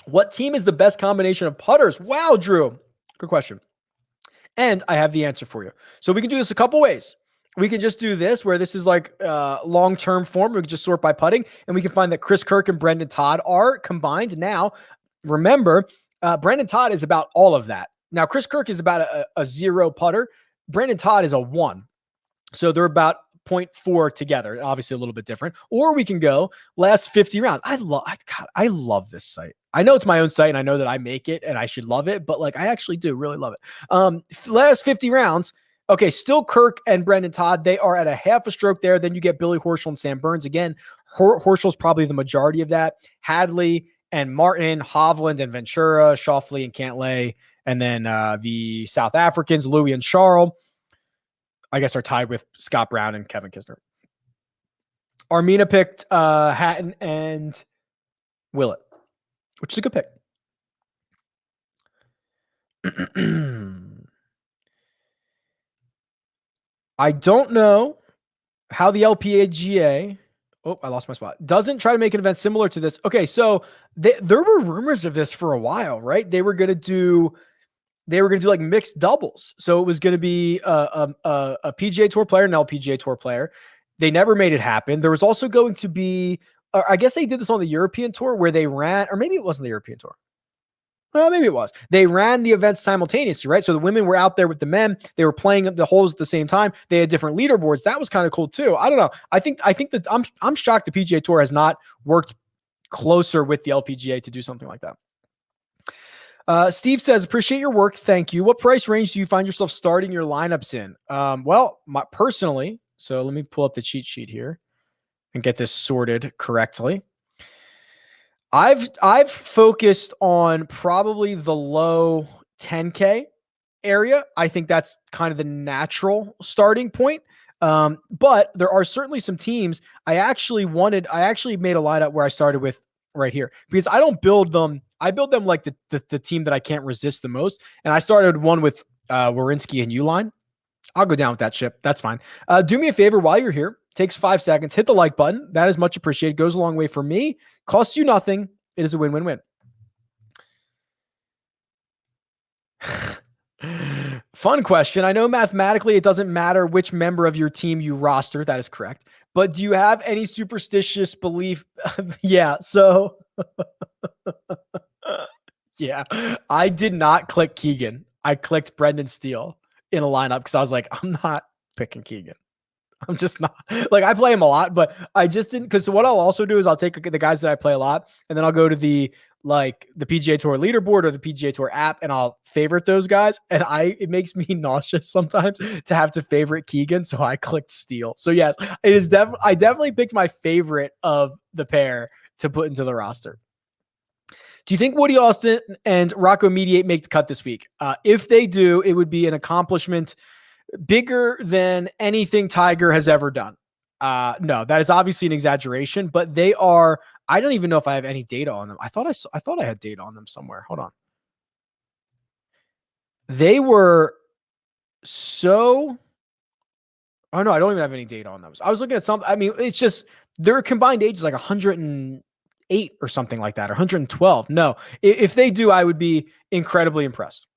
Speaker 1: What team is the best combination of putters? Wow, Drew. Good question. And I have the answer for you. So we can do this a couple ways. We can just do this where this is like long-term form. We can just sort by putting, and we can find that Chris Kirk and Brendan Todd are combined. Now, remember, Brendan Todd is about all of that. Now, Chris Kirk is about a 0 putter. Brendan Todd is a 1. So they're about 0.4 together. Obviously a little bit different. Or we can go last 50 rounds. I love this site. I know it's my own site and I know that I make it and I should love it, but like I actually do really love it. Last 50 rounds. Okay, still Kirk and Brendan Todd. They are at a half a stroke there. Then you get Billy Horschel and Sam Burns. Again, Horschel's probably the majority of that. Hadley and Martin, Hovland and Ventura, Schauffele and Cantlay. And then the South Africans, Louis and Charles, I guess are tied with Scott Brown and Kevin Kisner. Armina picked Hatton and Willett, which is a good pick. I don't know how the LPGA, I lost my spot, doesn't try to make an event similar to this. Okay, so there were rumors of this for a while, right? They were going to do like mixed doubles. So it was going to be a PGA Tour player and an LPGA Tour player. They never made it happen. There was also going to be, I guess they did this on the European Tour where they ran, or maybe it wasn't the European Tour. Well, maybe it was. They ran the events simultaneously, right? So the women were out there with the men. They were playing the holes at the same time. They had different leaderboards. That was kind of cool too. I don't know. I think that I'm shocked the PGA Tour has not worked closer with the LPGA to do something like that. Steve says, appreciate your work. Thank you. What price range do you find yourself starting your lineups in? Personally, so let me pull up the cheat sheet here and get this sorted correctly. I've focused on probably the low 10K area. I think that's kind of the natural starting point. But there are certainly some teams I actually made a lineup where I started with right here because I don't build them. I build them like the team that I can't resist the most. And I started one with Warinsky and Uline. I'll go down with that ship. That's fine. Do me a favor while you're here. Takes 5 seconds. Hit the like button. That is much appreciated. Goes a long way for me. Costs you nothing. It is a win-win-win. Fun question. I know mathematically it doesn't matter which member of your team you roster. That is correct. But do you have any superstitious belief? Yeah. So yeah, I did not click Keegan. I clicked Brendan Steele in a lineup because I was like, I'm not picking Keegan. I'm just not like I play him a lot, but I just didn't because what I'll also do is I'll take the guys that I play a lot and then I'll go to the PGA Tour leaderboard or the PGA Tour app and I'll favorite those guys. And it makes me nauseous sometimes to have to favorite Keegan. So I clicked Steele. So yes, it is I definitely picked my favorite of the pair to put into the roster. Do you think Woody Austin and Rocco Mediate make the cut this week? If they do, it would be an accomplishment bigger than anything Tiger has ever done. No, that is obviously an exaggeration, but they are. I don't even know if I have any data on them. I thought I had data on them somewhere. Hold on. They were so. Oh no, I don't even have any data on those. I was looking at some. I mean, it's just their combined age is like 108 or something like that, or 112. No, if they do, I would be incredibly impressed.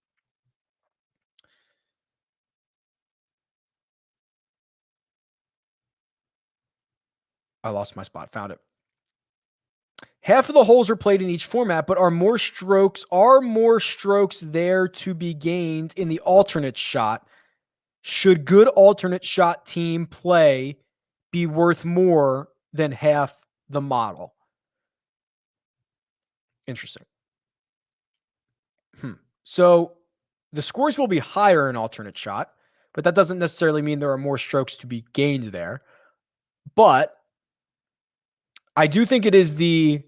Speaker 1: I lost my spot. Found it. Half of the holes are played in each format, but are more strokes there to be gained in the alternate shot? Should good alternate shot team play be worth more than half the model? Interesting. So the scores will be higher in alternate shot, but that doesn't necessarily mean there are more strokes to be gained there. But I do think it is the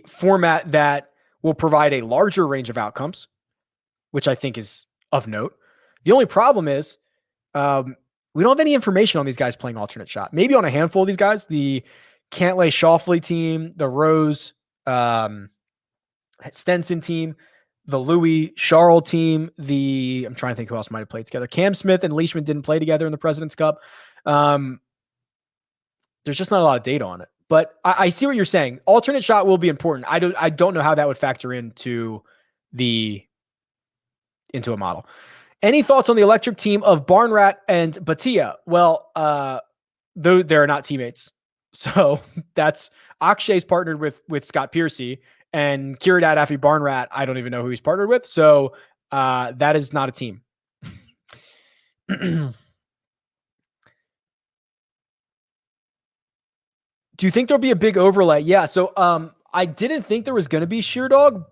Speaker 1: format that will provide a larger range of outcomes, which I think is of note. The only problem is we don't have any information on these guys playing alternate shot. Maybe on a handful of these guys, the Cantlay Schauffele team, the Rose Stenson team, the Louis Charles team, I'm trying to think who else might have played together. Cam Smith and Leishman didn't play together in the President's Cup. There's just not a lot of data on it. But I see what you're saying. Alternate shot will be important. I don't know how that would factor into a model. Any thoughts on the electric team of Barnrat and Batia? Well, they're not teammates. So that's Akshay's partnered with Scott Piercy, and Kiradad Afi Barnrat, I don't even know who he's partnered with. So that is not a team. Do you think there'll be a big overlay? Yeah. So I didn't think there was going to be Sheerdog,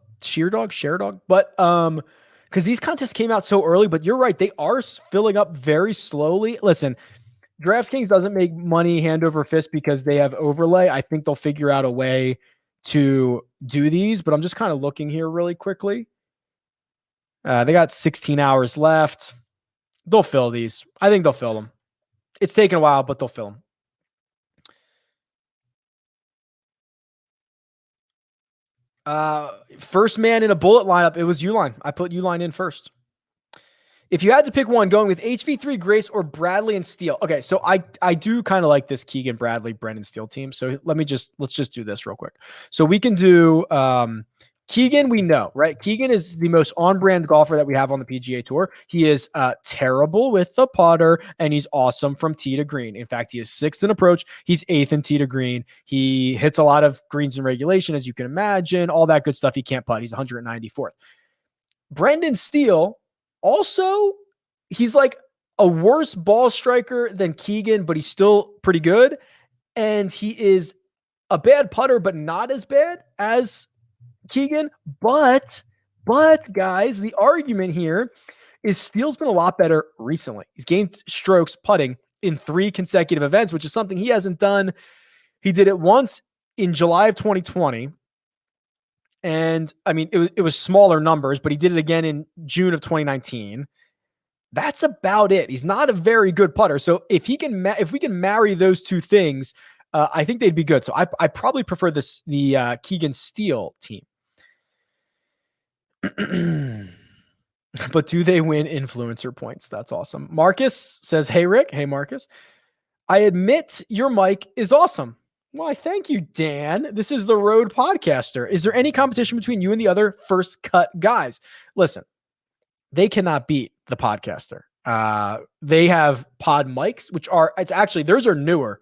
Speaker 1: but because these contests came out so early, but you're right. They are filling up very slowly. Listen, DraftKings doesn't make money hand over fist because they have overlay. I think they'll figure out a way to do these, but I'm just kind of looking here really quickly. They got 16 hours left. They'll fill these. I think they'll fill them. It's taken a while, but they'll fill them. First man in a bullet lineup, it was Uline. I put Uline in first. If you had to pick one, going with HV3 Grace or Bradley and Steele. Okay, so I do kind of like this Keegan Bradley, Brendan Steele team. So let's just do this real quick. So we can do Keegan, we know, right? Keegan is the most on-brand golfer that we have on the PGA Tour. He is terrible with the putter, and he's awesome from tee to green. In fact, he is 6th in approach. He's 8th in tee to green. He hits a lot of greens in regulation, as you can imagine, all that good stuff. He can't putt. He's 194th. Brendan Steele, also, he's like a worse ball striker than Keegan, but he's still pretty good. And he is a bad putter, but not as bad as Keegan. But guys, the argument here is Steele's been a lot better recently. He's gained strokes putting in 3 consecutive events, which is something he hasn't done. He did it once in July of 2020. And I mean, it was smaller numbers, but he did it again in June of 2019. That's about it. He's not a very good putter. So if we can marry those two things, I think they'd be good. So I probably prefer the Keegan Steele team. But do they win influencer points? That's awesome. Marcus says, "Hey Rick." Hey Marcus. I admit your mic is awesome. Why, thank you, Dan. This is the Road Podcaster. Is there any competition between you and the other first cut guys? Listen, they cannot beat the Podcaster. They have pod mics, theirs are newer.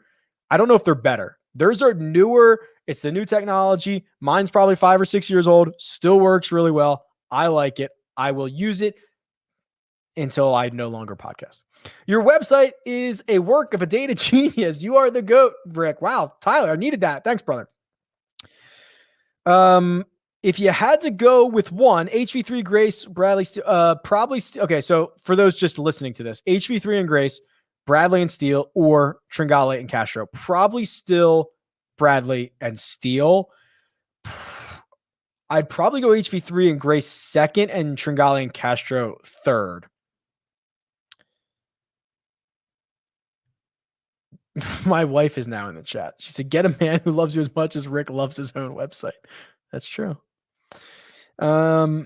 Speaker 1: I don't know if they're better. Theirs are newer. It's the new technology. Mine's probably 5 or 6 years old. Still works really well. I like it. I will use it until I no longer podcast. Your website is a work of a data genius. You are the GOAT, Rick. Wow, Tyler, I needed that. Thanks, brother. If you had to go with one, HV3 Grace, Bradley, probably. Okay, so for those just listening to this, HV3 and Grace, Bradley and Steele, or Tringale and Castro, probably still Bradley and Steele. I'd probably go HV3 and Grace second, and Tringale and Castro third. My wife is now in the chat. She said, "Get a man who loves you as much as Rick loves his own website." That's true. I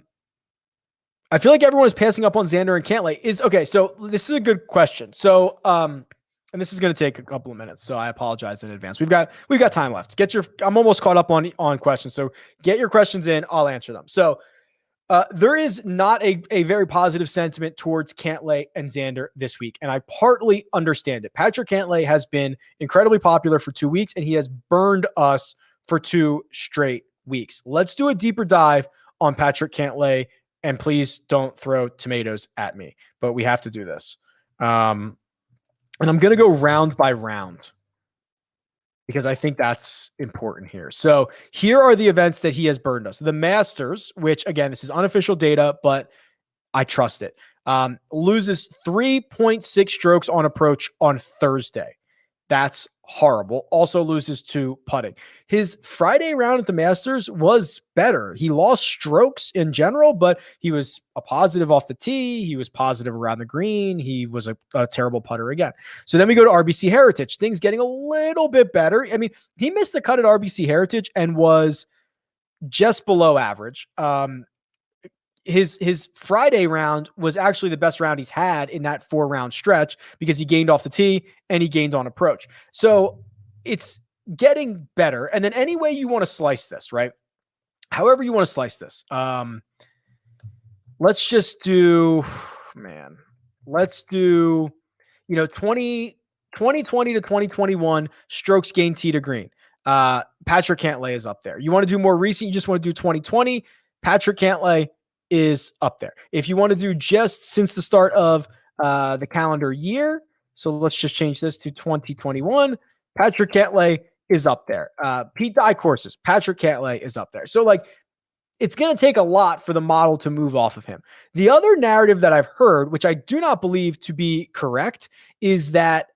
Speaker 1: feel like everyone is passing up on Xander and Cantlay. Okay. So this is a good question. So, and this is going to take a couple of minutes, so I apologize in advance. We've got time left. I'm almost caught up on questions, so get your questions in. I'll answer them. So, there is not a very positive sentiment towards Cantlay and Xander this week, and I partly understand it. Patrick Cantlay has been incredibly popular for 2 weeks, and he has burned us for 2 straight weeks. Let's do a deeper dive on Patrick Cantlay, and please don't throw tomatoes at me, but we have to do this. And I'm going to go round by round because I think that's important here. So here are the events that he has burned us. The Masters, which again, this is unofficial data, but I trust it. Loses 3.6 strokes on approach on Thursday. That's horrible. Also loses to putting. His Friday round at the Masters was better. He lost strokes in general, but he was a positive off the tee. He was positive around the green. He was a terrible putter again. So then we go to RBC Heritage. Things getting a little bit better. I mean, he missed the cut at RBC Heritage and was just below average. His Friday round was actually the best round he's had in that 4-round stretch because he gained off the tee and he gained on approach. So it's getting better. And then any way you want to slice this, right? However you want to slice this. Let's just do, let's do, 2020 to 2021 strokes gained tee to green. Patrick Cantlay is up there. You want to do more recent, you just want to do 2020. Patrick Cantlay is up there. If you want to do just since the start of the calendar year, so let's just change this to 2021. Patrick Cantlay is up there. Pete Dye courses, Patrick Cantlay is up there. So like, it's going to take a lot for the model to move off of him. The other narrative that I've heard, which I do not believe to be correct, is that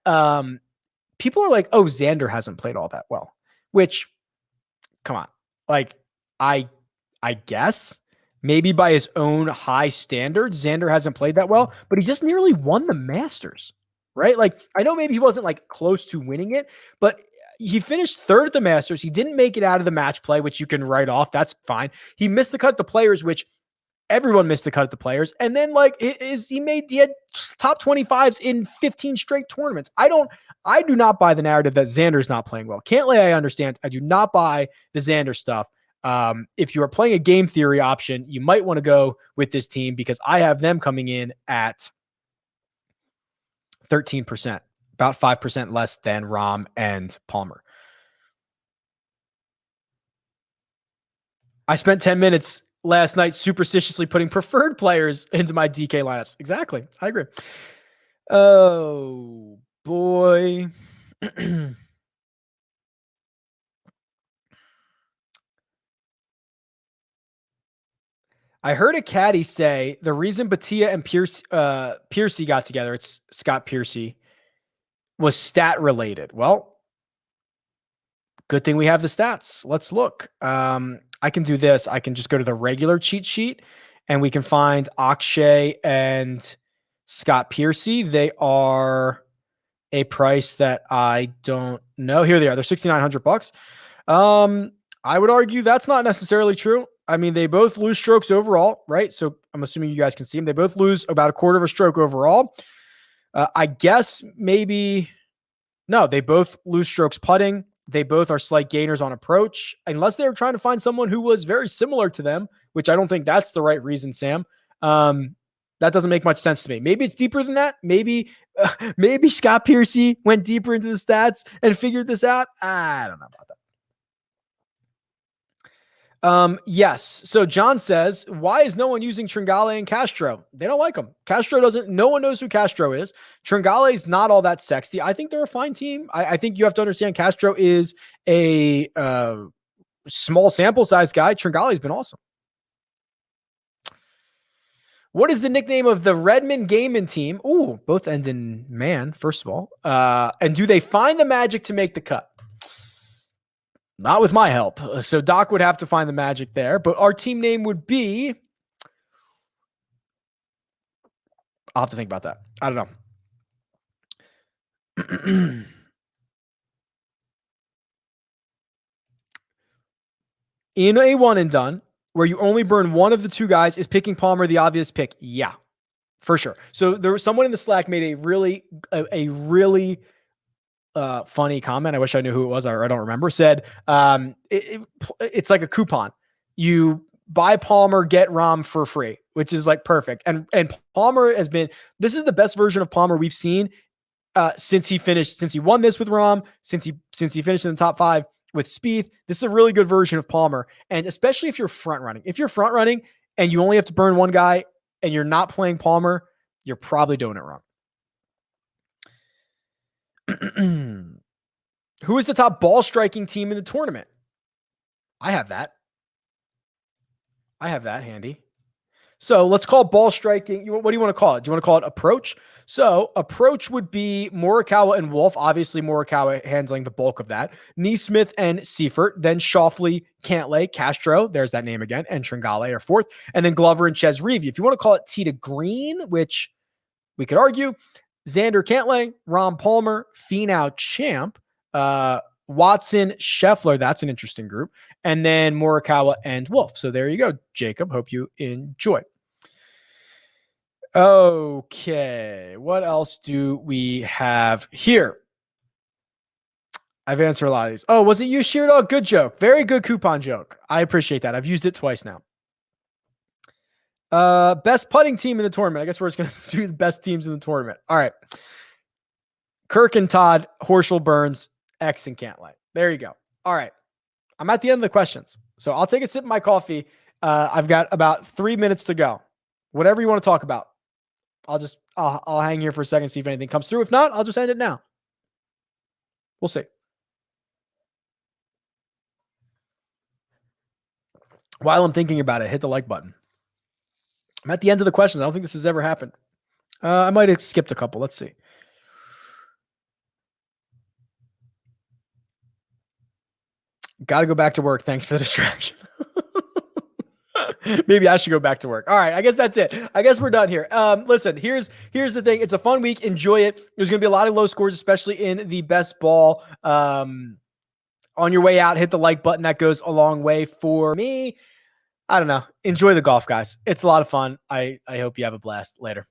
Speaker 1: people are like, "Oh, Xander hasn't played all that well," which, come on, like I guess. Maybe by his own high standards, Xander hasn't played that well, but he just nearly won the Masters, right? Like, I know maybe he wasn't like close to winning it, but he finished third at the Masters. He didn't make it out of the match play, which you can write off. That's fine. He missed the cut at the Players, which everyone missed the cut at the Players. And then like he had top 25s in 15 straight tournaments. I do not buy the narrative that Xander's not playing well. Cantlay, I understand. I do not buy the Xander stuff. If you are playing a game theory option, you might want to go with this team because I have them coming in at 13%, about 5% less than Rahm and Palmer. I spent 10 minutes last night superstitiously putting preferred players into my DK lineups. Exactly. I agree. Oh, boy. I heard a caddy say the reason Batia and Piercy got together, it's Scott Piercy, was stat related. Well, good thing we have the stats. Let's look. I can do this. I can just go to the regular cheat sheet and we can find Akshay and Scott Piercy. They are a price that I don't know. Here they are. They're $6,900. I would argue that's not necessarily true. I mean, they both lose strokes overall, right? So I'm assuming you guys can see them. They both lose about a quarter of a stroke overall. I guess maybe, no, they both lose strokes putting. They both are slight gainers on approach, unless they were trying to find someone who was very similar to them, which I don't think that's the right reason, Sam. That doesn't make much sense to me. Maybe it's deeper than that. Maybe Scott Piercy went deeper into the stats and figured this out. I don't know about that. Yes. So John says, why is no one using Tringale and Castro? They don't like them. No one knows who Castro is. Tringale is not all that sexy. I think they're a fine team. I think you have to understand Castro is a small sample size guy. Tringale has been awesome. What is the nickname of the Redmond Gehman team? Ooh, both end in man, first of all. And do they find the magic to make the cut? Not with my help. So Doc would have to find the magic there, but our team name would be, I'll have to think about that. I don't know. in a one and done where you only burn one of the two guys, is picking Palmer the obvious pick? Yeah, for sure. So there was someone in the Slack made a really funny comment. I wish I knew who it was, or I don't remember. Said it's like a coupon. You buy Palmer, get Rom for free, which is like perfect. And Palmer has been, this is the best version of Palmer we've seen since he won this with Rom, since he finished in the top 5 with Spieth. This is a really good version of Palmer. And especially if you're front running. If you're front running and you only have to burn one guy and you're not playing Palmer, you're probably doing it wrong. Who is the top ball striking team in the tournament? I have that handy. So let's call ball striking. What do you want to call it? Do you want to call it approach? So approach would be Morikawa and Wolf. Obviously, Morikawa handling the bulk of that. Neesmith and Seifert. Then Schauffele, Cantlay, Castro. There's that name again. And Tringale are 4th. And then Glover and Ches Reavie. If you want to call it tee to green, which we could argue, Xander Cantlay, Ron Palmer, Finau Champ, Watson, Scheffler. That's an interesting group. And then Morikawa and Wolf. So there you go, Jacob. Hope you enjoy. Okay. What else do we have here? I've answered a lot of these. Oh, was it you, Sheerdog? Good joke. Very good coupon joke. I appreciate that. I've used it twice now. Best putting team in the tournament. I guess we're just going to do the best teams in the tournament. All right. Kirk and Todd, Horschel, Burns, X and Cantlay. There you go. All right. I'm at the end of the questions. So I'll take a sip of my coffee. I've got about 3 minutes to go. Whatever you want to talk about. I'll hang here for a second, see if anything comes through. If not, I'll just end it now. We'll see. While I'm thinking about it, hit the like button. I'm at the end of the questions. I don't think this has ever happened. I might have skipped a couple. Let's see. Got to go back to work. Thanks for the distraction. Maybe I should go back to work. All right. I guess that's it. I guess we're done here. Listen, here's the thing. It's a fun week. Enjoy it. There's going to be a lot of low scores, especially in the best ball. On your way out, hit the like button. That goes a long way for me. I don't know. Enjoy the golf, guys. It's a lot of fun. I hope you have a blast. Later.